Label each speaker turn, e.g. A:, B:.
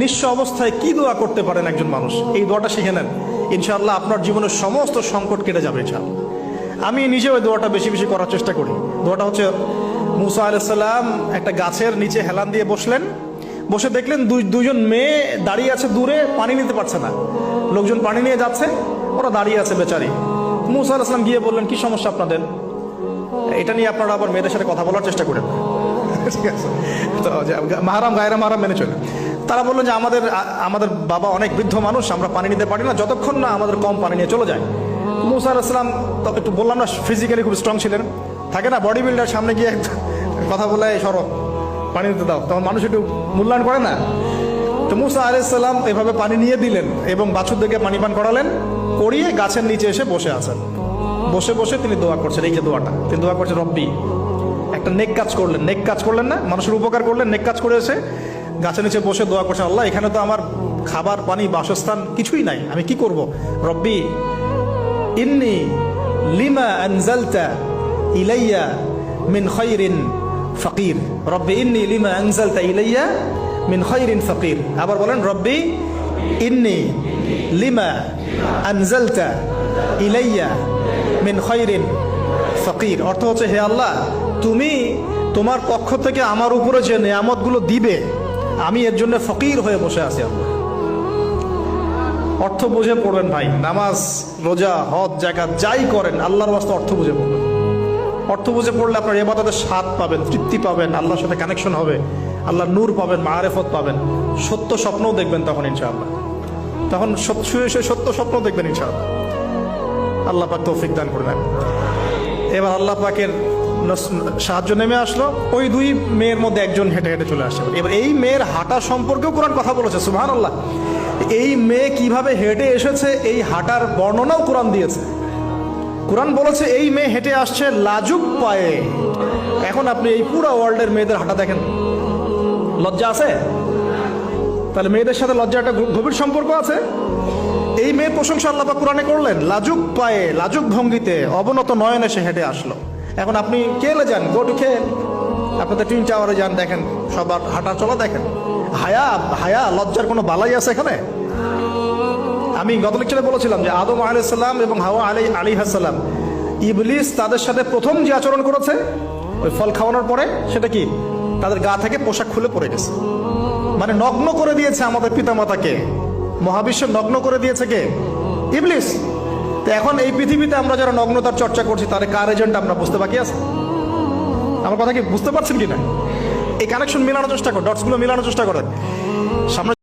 A: নিঃস্ব অবস্থায় কি দোয়া করতে পারেন একজন মানুষ, এই দোয়াটা শিখে নেন, ইনশাআল্লাহ আপনার জীবনের সমস্ত সংকট কেটে যাবে ইনশাআল্লাহ। আমি নিজে ওই দোয়াটা বেশি বেশি করার চেষ্টা করি। দোয়াটা হচ্ছে, মুসা আলাইহিস সালাম একটা গাছের নিচে হেলান দিয়ে বসলেন, বসে দেখলেন দুইজন মেয়ে দাঁড়িয়ে আছে দূরে, পানি নিতে পারছে না, লোকজন পানি নিয়ে যাচ্ছে, ওরা দাঁড়িয়ে আছে বেচারি। মুসা আলাইহিস সালাম গিয়ে বললেন, কি সমস্যা আপনাদের? এটা নিয়ে আপনারা আবার মেয়েদের সাথে কথা বলার চেষ্টা করেন, ঠিক আছে? তো মাহারাম গায়রা মাহারাম মেনে চলে। তারা বললেন যে আমাদের বাবা অনেক বৃদ্ধ মানুষ, আমরা পানি নিতে পারি না যতক্ষণ না আমাদের কম পানি নিয়ে চলে যায়। মুসা আলাইহিস সালাম তো একটু বললাম না, ফিজিক্যালি খুব স্ট্রং ছিলেন, থাকে না বডি বিল্ডার, সামনে গিয়ে কথা বলে সরো পানি দিতে দাও, তখন মানুষ একটু মূল্যায়ন করে না। তো মুসা আলাইহিস সালাম এভাবে পানি নিয়ে দিলেন এবং বাছুরদেরকে পানি পান করালেন, করিয়ে গাছের নিচে এসে বসে আছেন। বসে বসে তিনি দোয়া করছেন, এই যে দোয়াটা তিনি দোয়া করছেন, রব্বি, একটা নেক কাজ করলেন, নেক কাজ করলেন না, মানুষের উপকার করলেন, নেক কাজ করে এসে গাছের নিচে বসে দোয়া করছেন, আল্লাহ এখানে তো আমার খাবার পানি বাসস্থান কিছুই নাই, আমি কি করব? রব্বি ইন্নি লিমা আনজালতা ইলাইয়া মিন খায়রিন ফাকির, রব্বি ইন্নি লিমা আনজালতা ইলাইয়া মিন খায়রিন ফাকির। আবার বলেন, রব্বি ইন্নি লিমা আনজালতা ইলাইয়া মিন খায়রিন ফাকির। অর্থ হচ্ছে, হে আল্লাহ, তুমি তোমার পক্ষ থেকে আমার উপরে যে নিয়ামতগুলো দিবে, আমি এর জন্য ফকির হয়ে বসে আছি। আল্লাহ অর্থ বুঝে পড়বেন ভাই, নামাজ রোজা হজ জাকাত যাই করেন আল্লাহর ওয়াস্তে অর্থ বুঝে পড়বেন। অর্থ বুঝে পড়লে আপনার ইবাদতের স্বাদ পাবেন, তৃপ্তি পাবেন, আল্লাহর সাথে কানেকশন হবে, আল্লাহর নূর পাবেন, মাআরিফত পাবেন, সত্য স্বপ্নও দেখবেন তখন ইনশাআল্লাহ। তখন শুয়ে শুয়ে সত্য স্বপ্ন দেখবেন ইনশাআল্লাহ। আল্লাহ পাক তৌফিক দান করবেন। এবার আল্লাহ পাকের সাহায্য নেমে আসলো, ওই দুই মেয়ের মধ্যে একজন হেঁটে হেঁটে চলে আসে। এবার এই মেয়ের হাঁটা সম্পর্কেও কোরআন কথা বলেছে, সুবহানাল্লাহ। এই মেয়ে কিভাবে হেঁটে এসেছে এই হাঁটার বর্ণনাও কোরআন দিয়েছে। কোরআন বলেছে এই মেয়ে হেঁটে আসছে লাজুক পায়ে। এখন আপনি এই পুরো ওয়ার্ল্ডের মেয়েদের হাঁটা দেখেন, লজ্জা আছে? তাহলে মেয়েদের সাথে লজ্জা একটা গভীর সম্পর্ক আছে। এই মেয়ের প্রশংসা আল্লাহ পাক কোরআনে করলেন, লাজুক পায়ে, লাজুক ভঙ্গিতে, অবনত নয়নে সে হেঁটে আসলো। এখন আপনি কেলে যান, গো টু খেল, আপনাদের টুইন টাওয়ারে যান, দেখেন সবার হাঁটা চলা দেখেন। হায়া লজ্জার কোনো বালাই আছে এখানে? আমি গত লেকচারে বলেছিলাম যে আদম আলাইহিস সালাম এবং হাওয়া আলাইহিস সালাম, ইবলিস তাদের সাথে প্রথম যে আচরণ করেছে ওই ফল খাওয়ানোর পরে, সেটা কি? তাদের গা থেকে পোশাক খুলে পড়ে গেছে, মানে নগ্ন করে দিয়েছে আমাদের পিতামাতাকে, মহাবিশ্ব নগ্ন করে দিয়েছে কে? ইবলিস। তো এখন এই পৃথিবীতে আমরা যারা নগ্নতার চর্চা করছি, তাদের কার এজেন্ট আমরা বুঝতে বাকি আছে? আমার কথা কি বুঝতে পারছেন কিনা? এই কানেকশন মেলানোর চেষ্টা করেন, ডটসগুলো মেলানোর চেষ্টা করেন। সামনে